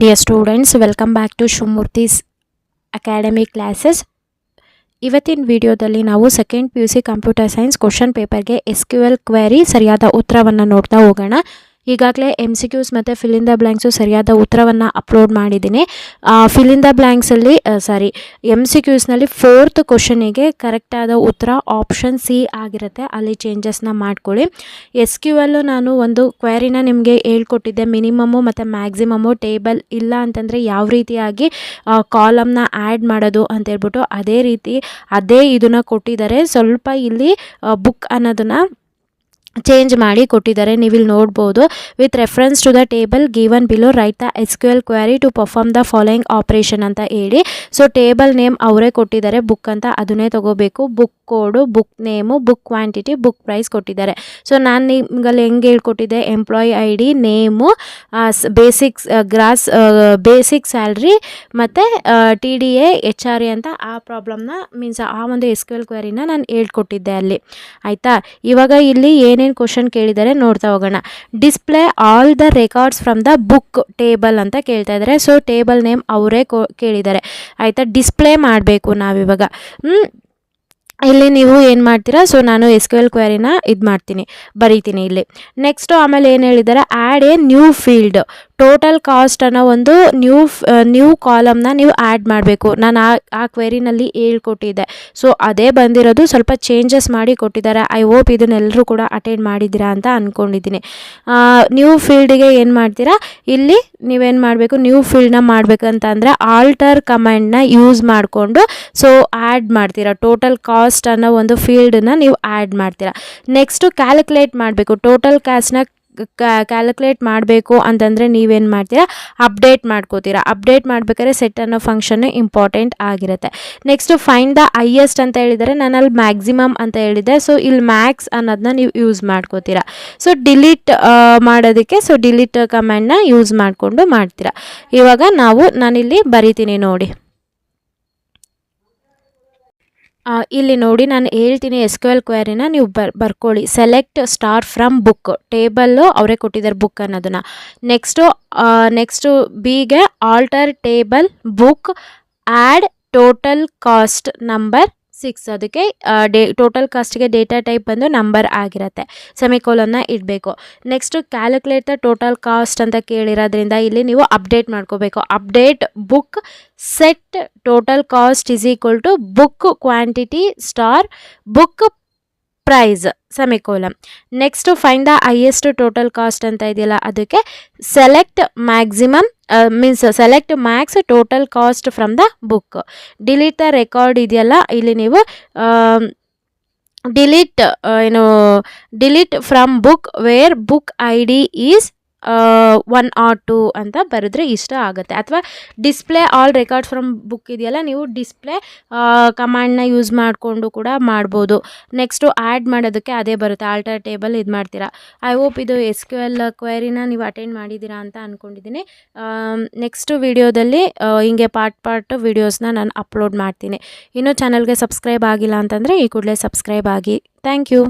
Dear students, welcome back to Shumurthi's Academy classes. ಇವತ್ತಿನ ವಿಡಿಯೋದಲ್ಲಿ ನಾವು second PUC computer science question ಪೇಪರ್ಗೆ SQL query ಸರಿಯಾದ ಉತ್ತರವನ್ನು ನೋಡ್ತಾ ಹೋಗೋಣ. ಈಗಾಗಲೇ MCQs ಮತ್ತು ಫಿಲ್ ಇನ್ ದ ಬ್ಲ್ಯಾಂಕ್ಸು ಸರಿಯಾದ ಉತ್ತರವನ್ನು ಅಪ್ಲೋಡ್ ಮಾಡಿದ್ದೀನಿ. ಫಿಲ್ ಇನ್ ದ ಬ್ಲ್ಯಾಂಕ್ಸಲ್ಲಿ MCQಸ್ನಲ್ಲಿ 4th ಕ್ವೆಶ್ಚನಿಗೆ ಕರೆಕ್ಟಾದ ಉತ್ತರ ಆಪ್ಷನ್ C ಆಗಿರುತ್ತೆ. ಅಲ್ಲಿ ಚೇಂಜಸ್ನ ಮಾಡ್ಕೊಳ್ಳಿ. SQL ನಾನು ಒಂದು ಕ್ವೆರಿನ ನಿಮಗೆ ಹೇಳ್ಕೊಟ್ಟಿದ್ದೆ. ಮಿನಿಮಮ್ಮು ಮತ್ತು ಮ್ಯಾಕ್ಸಿಮಮ್ಮು ಟೇಬಲ್ ಇಲ್ಲ ಅಂತಂದರೆ ಯಾವ ರೀತಿಯಾಗಿ ಕಾಲಮ್ನ ಆ್ಯಡ್ ಮಾಡೋದು ಅಂತ ಹೇಳ್ಬಿಟ್ಟು ಅದೇ ಇದನ್ನು ಕೊಟ್ಟಿದ್ದಾರೆ. ಸ್ವಲ್ಪ ಇಲ್ಲಿ ಬುಕ್ ಅನ್ನೋದನ್ನು ಚೇಂಜ್ ಮಾಡಿ ಕೊಟ್ಟಿದ್ದಾರೆ. ನೀವು ಇಲ್ಲಿ ನೋಡ್ಬೋದು. With reference to the table given below write the SQL query to perform the following operation ಅಂತ ಹೇಳಿ. ಸೊ ಟೇಬಲ್ ನೇಮ್ ಅವರೇ ಕೊಟ್ಟಿದ್ದಾರೆ, ಬುಕ್ ಅಂತ ಅದನ್ನೇ ತಗೋಬೇಕು. Book code, book name, book quantity, book price ಕೊಟ್ಟಿದ್ದಾರೆ. ಸೊ ನಾನು ನಿಮಗಲ್ಲಿ ಹೆಂಗೆ ಹೇಳ್ಕೊಟ್ಟಿದ್ದೆ, employee ID, name, basic salary ಮತ್ತು TDA HRA ಅಂತ ಆ ಪ್ರಾಬ್ಲಮ್ನ ಆ ಒಂದು SQL ಕ್ವೆರಿನ ನಾನು ಹೇಳ್ಕೊಟ್ಟಿದ್ದೆ ಅಲ್ಲಿ. ಆಯಿತಾ? ಇವಾಗ ಇಲ್ಲಿ ಏನೇನು ಕ್ವಶನ್ ಕೇಳಿದ್ದಾರೆ ನೋಡ್ತಾ ಹೋಗೋಣ. Display all the records from the book table ಅಂತ ಕೇಳ್ತಾ ಇದ್ದಾರೆ. ಸೊ ಟೇಬಲ್ ನೇಮ್ ಅವರೇ ಕೇಳಿದ್ದಾರೆ. ಆಯಿತಾ? ಡಿಸ್ಪ್ಲೇ ಮಾಡಬೇಕು ನಾವಿವಾಗ. ಇಲ್ಲಿ ನೀವು ಏನು ಮಾಡ್ತೀರಾ, ಸೊ ನಾನು SQL ಕ್ವೆರಿನ ಬರೀತೀನಿ ಇಲ್ಲಿ. ನೆಕ್ಸ್ಟು ಆಮೇಲೆ ಏನು ಹೇಳಿದ್ದಾರೆ, add A new field total cost ಅನ್ನೋ ಒಂದು ನ್ಯೂ ಕಾಲಮ್ನ ನೀವು ಆ್ಯಡ್ ಮಾಡಬೇಕು. ನಾನು ಆ ಕ್ವೆರಿನಲ್ಲಿ ಹೇಳ್ಕೊಟ್ಟಿದ್ದೆ. ಸೊ ಅದೇ ಬಂದಿರೋದು, ಸ್ವಲ್ಪ ಚೇಂಜಸ್ ಮಾಡಿ ಕೊಟ್ಟಿದ್ದಾರೆ. ಐ ಹೋಪ್ ಇದನ್ನೆಲ್ಲರೂ ಕೂಡ ಅಟೆಂಡ್ ಮಾಡಿದ್ದೀರಾ ಅಂತ ಅಂದ್ಕೊಂಡಿದ್ದೀನಿ. ನ್ಯೂ ಫೀಲ್ಡಿಗೆ ಏನು ಮಾಡ್ತೀರಾ, ಇಲ್ಲಿ ನೀವೇನು ಮಾಡಬೇಕು, ನ್ಯೂ ಫೀಲ್ಡ್ನ ಮಾಡಬೇಕಂತಂದರೆ ಆಲ್ಟರ್ ಕಮಾಂಡ್ನ ಯೂಸ್ ಮಾಡಿಕೊಂಡು ಸೊ ಆ್ಯಡ್ ಮಾಡ್ತೀರಾ. ಟೋಟಲ್ ಕಾಸ್ಟ್ ಅನ್ನೋ ಒಂದು ಫೀಲ್ಡನ್ನ ನೀವು ಆ್ಯಡ್ ಮಾಡ್ತೀರಾ. ನೆಕ್ಸ್ಟು ಕ್ಯಾಲ್ಕುಲೇಟ್ ಮಾಡಬೇಕು. ಟೋಟಲ್ ಕಾಸ್ಟ್ನ ಕ್ಯಾಲ್ಕುಲೇಟ್ ಮಾಡಬೇಕು ಅಂತಂದರೆ ನೀವೇನು ಮಾಡ್ತೀರಾ, ಅಪ್ಡೇಟ್ ಮಾಡ್ಕೋತೀರಾ. ಅಪ್ಡೇಟ್ ಮಾಡಬೇಕಾದ್ರೆ ಸೆಟ್ ಅನ್ನೋ ಫಂಕ್ಷನ್ನು ಇಂಪಾರ್ಟೆಂಟ್ ಆಗಿರುತ್ತೆ. ನೆಕ್ಸ್ಟು ಫೈಂಡ್ ದ ಹೈಯೆಸ್ಟ್ ಅಂತ ಹೇಳಿದರೆ, ನಾನು ಅಲ್ಲಿ ಮ್ಯಾಕ್ಸಿಮಮ್ ಅಂತ ಹೇಳಿದ್ದೆ. ಸೊ ಇಲ್ಲಿ ಮ್ಯಾಕ್ಸ್ ಅನ್ನೋದನ್ನ ನೀವು ಯೂಸ್ ಮಾಡ್ಕೋತೀರಾ. ಸೊ ಡಿಲೀಟ್ ಮಾಡೋದಕ್ಕೆ ಡಿಲೀಟ್ ಕಮಾಂಡ್ನ ಯೂಸ್ ಮಾಡಿಕೊಂಡು ಮಾಡ್ತೀರಾ. ಇವಾಗ ನಾನಿಲ್ಲಿ ಬರಿತೀನಿ ನೋಡಿ. ಇಲ್ಲಿ ನೋಡಿ, ನಾನು ಹೇಳ್ತೀನಿ SQL ಕ್ವೆರಿನ ನೀವು ಬರ್ಕೊಳ್ಳಿ. Select star from book table ಅವರೇ ಕೊಟ್ಟಿದ್ದಾರೆ ಬುಕ್ ಅನ್ನೋದನ್ನು. ನೆಕ್ಸ್ಟು ಬಿಗೆ alter table book add total cost number 6. ಅದಕ್ಕೆ ಟೋಟಲ್ ಕಾಸ್ಟ್ಗೆ ಡೇಟಾ ಟೈಪ್ ಬಂದು ನಂಬರ್ ಆಗಿರುತ್ತೆ. ಸೆಮಿಕೋಲನ್ನ ಇಡಬೇಕು. Next calculate the total cost ಅಂತ ಕೇಳಿರೋದ್ರಿಂದ ಇಲ್ಲಿ ನೀವು ಅಪ್ಡೇಟ್ ಮಾಡ್ಕೋಬೇಕು. Update book set total cost is equal to book quantity star book price semicolon. Next find the highest total cost ಅಂತ ಇದೆಯಲ್ಲ, ಅದಕ್ಕೆ select maximum select Max total cost from the book. Delete the record ಇದೆಯಲ್ಲ, ಇಲ್ಲಿ ನೀವು delete from book where book ID is 1 or 2 ಅಂತ ಬರೆದ್ರೆ ಇಷ್ಟ ಆಗುತ್ತೆ. ಅಥವಾ display all records from book ಇದೆಯಲ್ಲ, ನೀವು ಡಿಸ್ಪ್ಲೇ ಕಮಾಂಡ್ನ ಯೂಸ್ ಮಾಡಿಕೊಂಡು ಕೂಡ ಮಾಡ್ಬೋದು. ನೆಕ್ಸ್ಟು ಆ್ಯಡ್ ಮಾಡೋದಕ್ಕೆ ಅದೇ ಬರುತ್ತೆ, ಆಲ್ಟರ್ ಟೇಬಲ್ ಇದು ಮಾಡ್ತೀರಾ. ಐ ಹೋಪ್ ಇದು SQL ಕ್ವೆರಿನ ನೀವು ಅಟೆಂಡ್ ಮಾಡಿದ್ದೀರಾ ಅಂತ ಅಂದ್ಕೊಂಡಿದ್ದೀನಿ. ನೆಕ್ಸ್ಟ್ ವಿಡಿಯೋದಲ್ಲಿ ಹಿಂಗೆ ಪಾರ್ಟ್ ವಿಡಿಯೋಸ್ನ ನಾನು ಅಪ್ಲೋಡ್ ಮಾಡ್ತೀನಿ. ಇನ್ನೂ ಚಾನಲ್ಗೆ ಸಬ್ಸ್ಕ್ರೈಬ್ ಆಗಿಲ್ಲ ಅಂತಂದರೆ ಈ ಕೂಡಲೇ ಸಬ್ಸ್ಕ್ರೈಬ್ ಆಗಿ. Thank you.